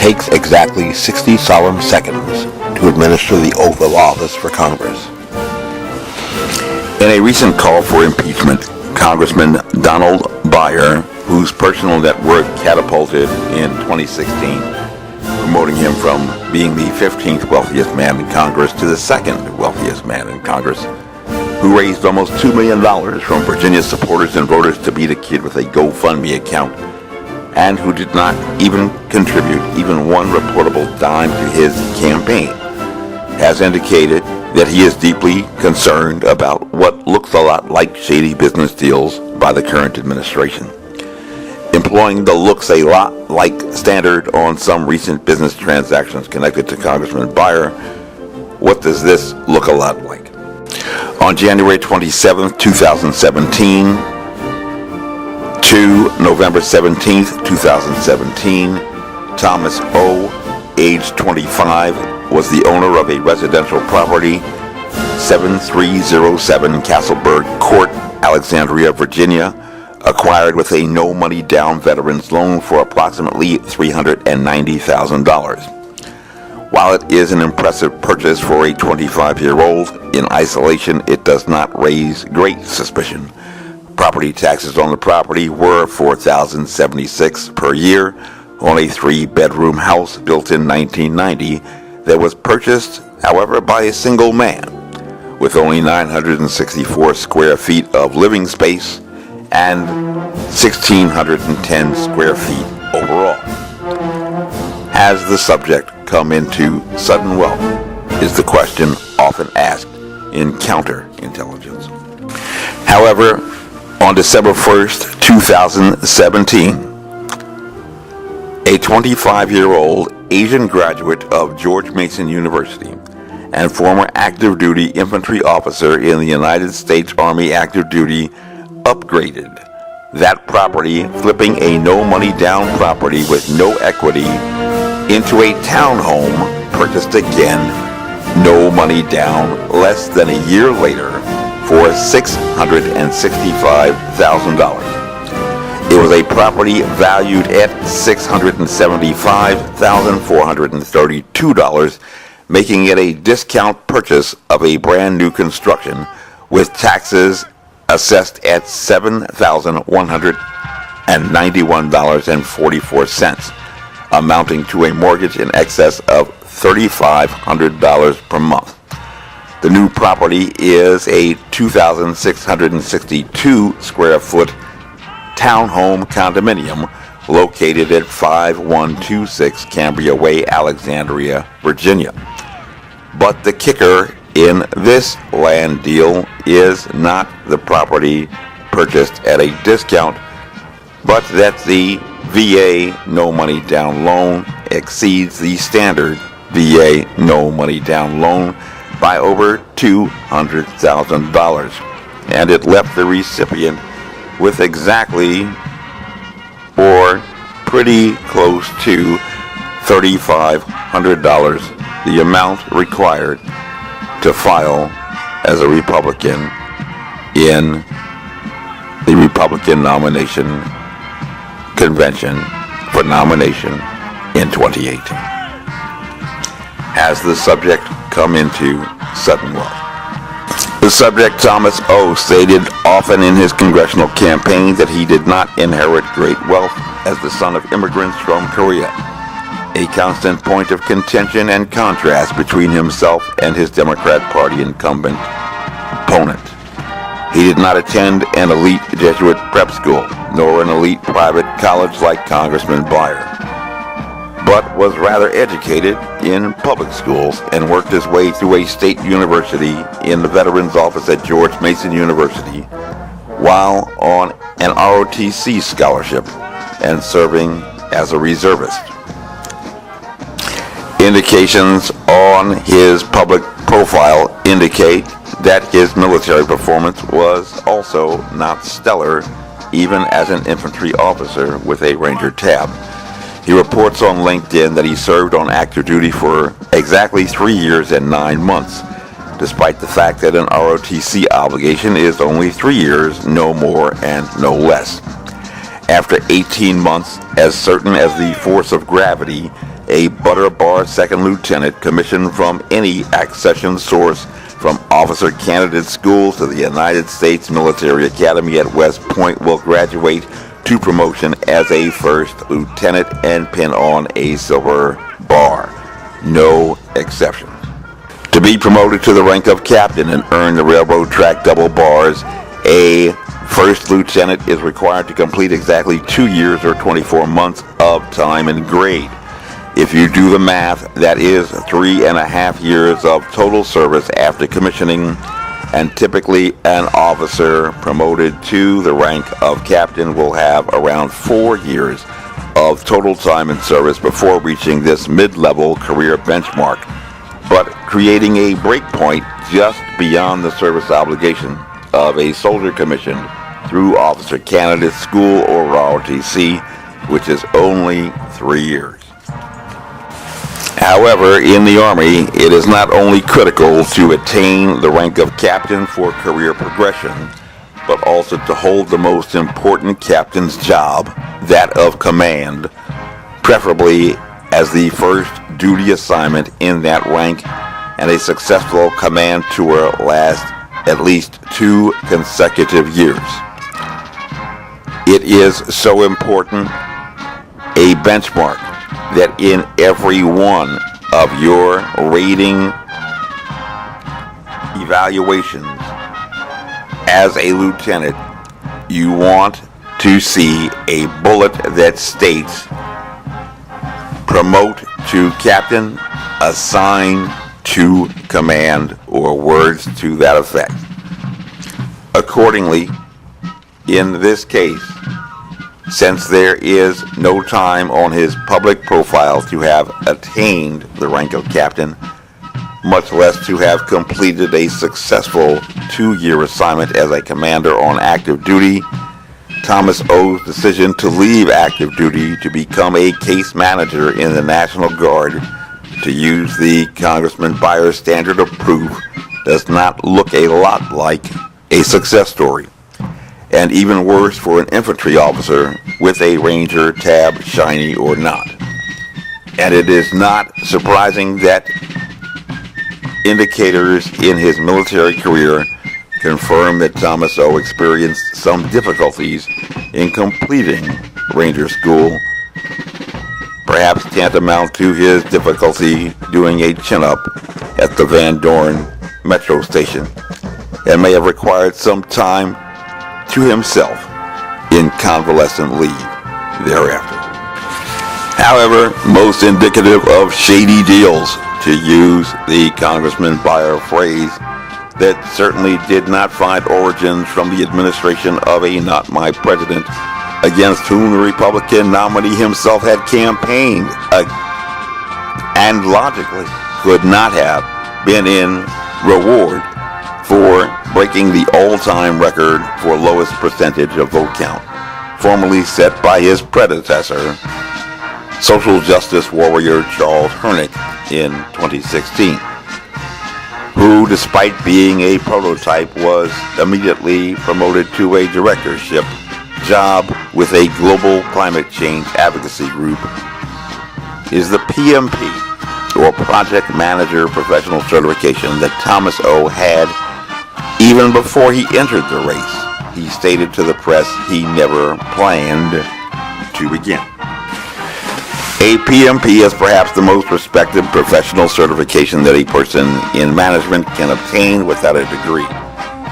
takes exactly 60 solemn seconds to administer the oath of office for Congress. In a recent call for impeachment, Congressman Donald Beyer, whose personal net worth catapulted in 2016, promoting him from being the 15th wealthiest man in Congress to the second wealthiest man in Congress, who raised almost $2 million from Virginia supporters and voters to beat a kid with a GoFundMe account, and who did not even contribute even one reportable dime to his campaign, has indicated that he is deeply concerned about what looks a lot like shady business deals by the current administration. Employing the looks a lot like standard on some recent business transactions connected to Congressman Beyer, what does this look a lot like? On January 27, 2017 to November 17, 2017, Thomas O., age 25, was the owner of a residential property, 7307 Castleberg Court, Alexandria, Virginia, acquired with a no-money-down veterans loan for approximately $390,000. While it is an impressive purchase for a 25-year-old, in isolation it does not raise great suspicion. Property taxes on the property were $4,076 per year on a 3-bedroom house built in 1990 that was purchased, however, by a single man with only 964 square feet of living space and 1,610 square feet overall. Has the subject come into sudden wealth, is the question often asked in counterintelligence. However, on December 1st, 2017, a 25-year-old Asian graduate of George Mason University and former active duty infantry officer in the United States Army active duty upgraded that property, flipping a no-money-down property with no equity into a townhome purchased again, no money down, less than a year later for $665,000. It was a property valued at $675,432, making it a discount purchase of a brand new construction with taxes assessed at $7,191.44, amounting to a mortgage in excess of $3,500 per month. The new property is a 2,662 square foot townhome condominium located at 5126 Cambria Way, Alexandria, Virginia. But the kicker in this land deal is not the property purchased at a discount, but that the VA no money down loan exceeds the standard VA no money down loan by over $200,000, and it left the recipient with exactly or pretty close to $3,500, the amount required to file as a Republican in the Republican nomination convention for nomination in 2018. Has the subject come into sudden wealth? The subject, Thomas O., stated often in his congressional campaign that he did not inherit great wealth as the son of immigrants from Korea, a constant point of contention and contrast between himself and his Democrat Party incumbent opponent. He did not attend an elite Jesuit prep school, nor an elite private college like Congressman Beyer, but was rather educated in public schools and worked his way through a state university in the Veterans Office at George Mason University, while on an ROTC scholarship and serving as a reservist. Indications on his public profile indicate that his military performance was also not stellar, even as an infantry officer with a Ranger tab. He reports on LinkedIn that he served on active duty for exactly 3 years and 9 months, despite the fact that an ROTC obligation is only 3 years, no more and no less. After 18 months, as certain as the force of gravity, a butter bar second lieutenant commissioned from any accession source from officer candidate school to the United States Military Academy at West Point will graduate to promotion as a first lieutenant and pin on a silver bar. No exceptions. To be promoted to the rank of captain and earn the railroad track double bars, a first lieutenant is required to complete exactly 2 years or 24 months of time and grade. If you do the math, that is 3.5 years of total service after commissioning, and typically an officer promoted to the rank of captain will have around 4 years of total time in service before reaching this mid-level career benchmark, but creating a breakpoint just beyond the service obligation of a soldier commissioned through officer candidate school or ROTC, which is only 3 years. However, in the Army, it is not only critical to attain the rank of captain for career progression, but also to hold the most important captain's job, that of command, preferably as the first duty assignment in that rank, and a successful command tour lasts at least 2 consecutive years. It is so important, a benchmark, that in every one of your rating evaluations as a lieutenant, you want to see a bullet that states promote to captain, assign to command, or words to that effect. Accordingly, in this case, since there is no time on his public profile to have attained the rank of captain, much less to have completed a successful 2-year assignment as a commander on active duty, Thomas O's decision to leave active duty to become a case manager in the National Guard, to use the Congressman Beyer standard of proof, does not look a lot like a success story. And even worse for an infantry officer with a Ranger tab, shiny or not. And it is not surprising that indicators in his military career confirm that Thomas O experienced some difficulties in completing Ranger school, perhaps tantamount to his difficulty doing a chin-up at the Van Dorn metro station, and may have required some time to himself in convalescent leave thereafter. However, most indicative of shady deals, to use the Congressman Beyer phrase, that certainly did not find origins from the administration of a not my president, against whom the Republican nominee himself had campaigned, and logically could not have been in reward for breaking the all-time record for lowest percentage of vote count, formerly set by his predecessor, social justice warrior Charles Hernick, in 2016, who, despite being a prototype, was immediately promoted to a directorship job with a global climate change advocacy group, is the PMP, or Project Manager Professional Certification, that Thomas O had even before he entered the race. He stated to the press he never planned to begin. A PMP is perhaps the most respected professional certification that a person in management can obtain without a degree,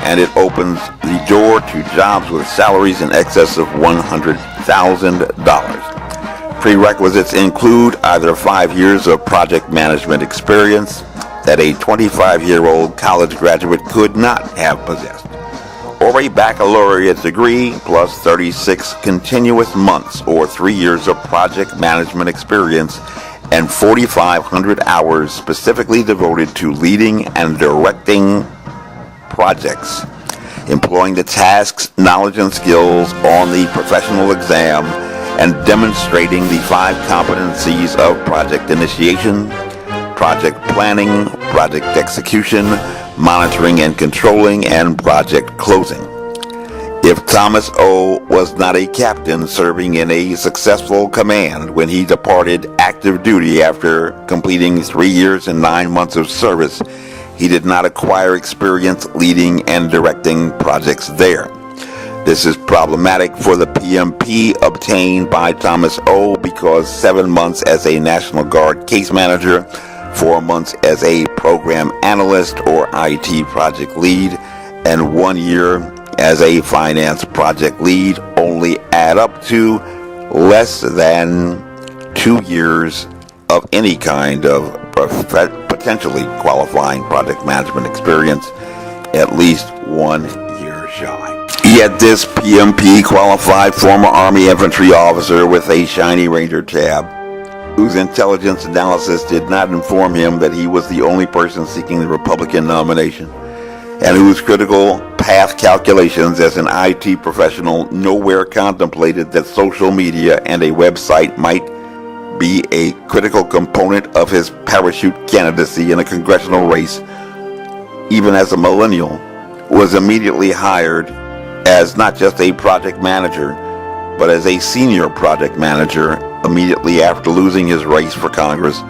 and it opens the door to jobs with salaries in excess of $100,000. Prerequisites include either 5 years of project management experience that a 25-year-old college graduate could not have possessed, or a baccalaureate degree plus 36 continuous months or 3 years of project management experience and 4,500 hours specifically devoted to leading and directing projects, employing the tasks, knowledge, and skills on the professional exam, and demonstrating the 5 competencies of project initiation, project planning, project execution, monitoring and controlling, and project closing. If Thomas O. was not a captain serving in a successful command when he departed active duty after completing 3 years and 9 months of service, he did not acquire experience leading and directing projects there. This is problematic for the PMP obtained by Thomas O. because 7 months as a National Guard case manager, 4 months as a program analyst or IT project lead, and 1 year as a finance project lead only add up to less than 2 years of any kind of potentially qualifying project management experience, at least 1 year shy. Yet this PMP qualified former Army infantry officer with a shiny Ranger tab, whose intelligence analysis did not inform him that he was the only person seeking the Republican nomination, and whose critical path calculations as an IT professional nowhere contemplated that social media and a website might be a critical component of his parachute candidacy in a congressional race, even as a millennial, was immediately hired as not just a project manager, but as a senior project manager immediately after losing his race for Congress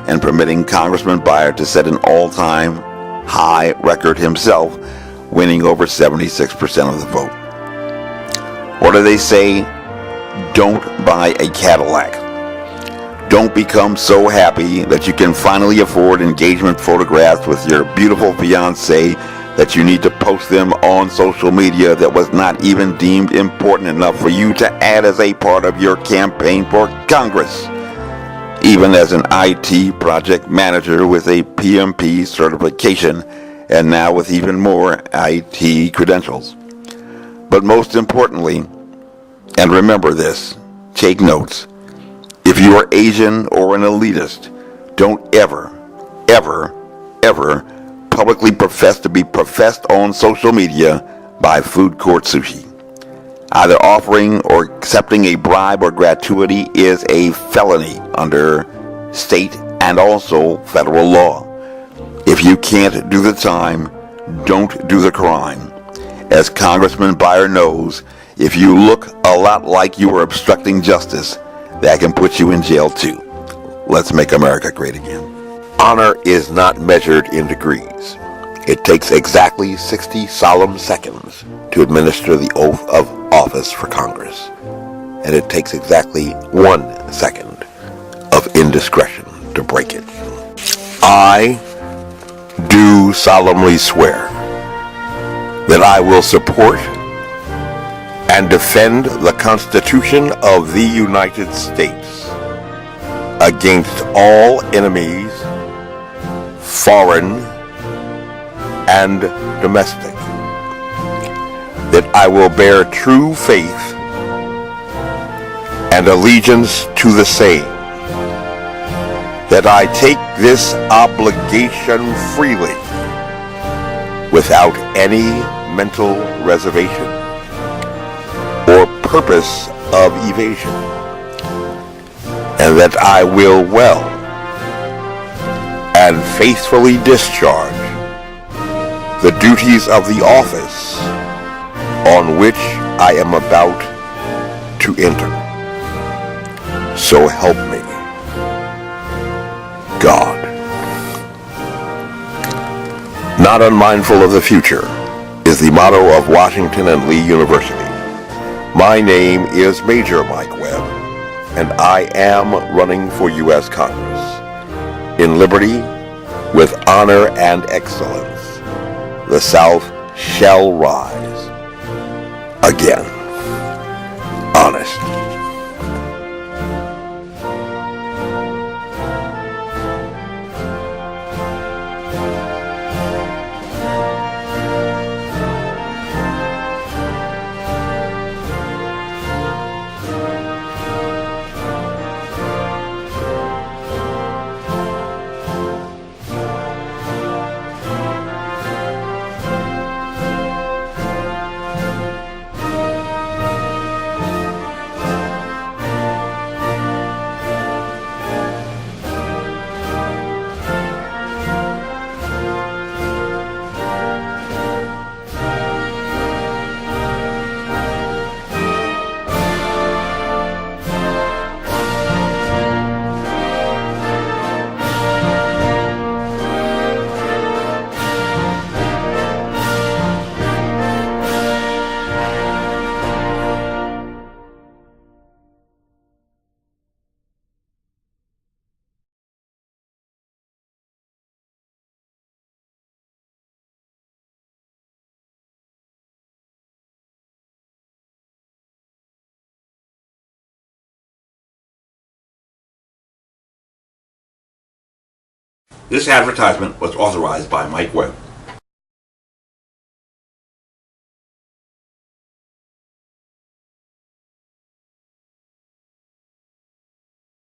and permitting Congressman Beyer to set an all-time high record himself, winning over 76% of the vote. What do they say? Don't buy a Cadillac. Don't become so happy that you can finally afford engagement photographs with your beautiful fiancée that you need to post them on social media that was not even deemed important enough for you to add as a part of your campaign for Congress, even as an IT project manager with a PMP certification and now with even more IT credentials. But most importantly, and remember this, take notes, if you are Asian or an elitist, don't ever publicly profess to be professed on social media by food court sushi. Either offering or accepting a bribe or gratuity is a felony under state and also federal law. If you can't do the time, don't do the crime. As Congressman Beyer knows, if you look a lot like you are obstructing justice, that can put you in jail too. Let's make America great again. Honor is not measured in degrees. It takes exactly 60 solemn seconds to administer the oath of office for Congress. And it takes exactly 1 second of indiscretion to break it. I do solemnly swear that I will support and defend the Constitution of the United States against all enemies, foreign and domestic, that I will bear true faith and allegiance to the same, that I take this obligation freely without any mental reservation or purpose of evasion, and that I will well and faithfully discharge the duties of the office on which I am about to enter. So help me God. Not unmindful of the future is the motto of Washington and Lee University. My name is Major Mike Webb, and I am running for U.S. Congress. In liberty, with honor and excellence, the South shall rise again. Honest. This advertisement was authorized by Mike Webb.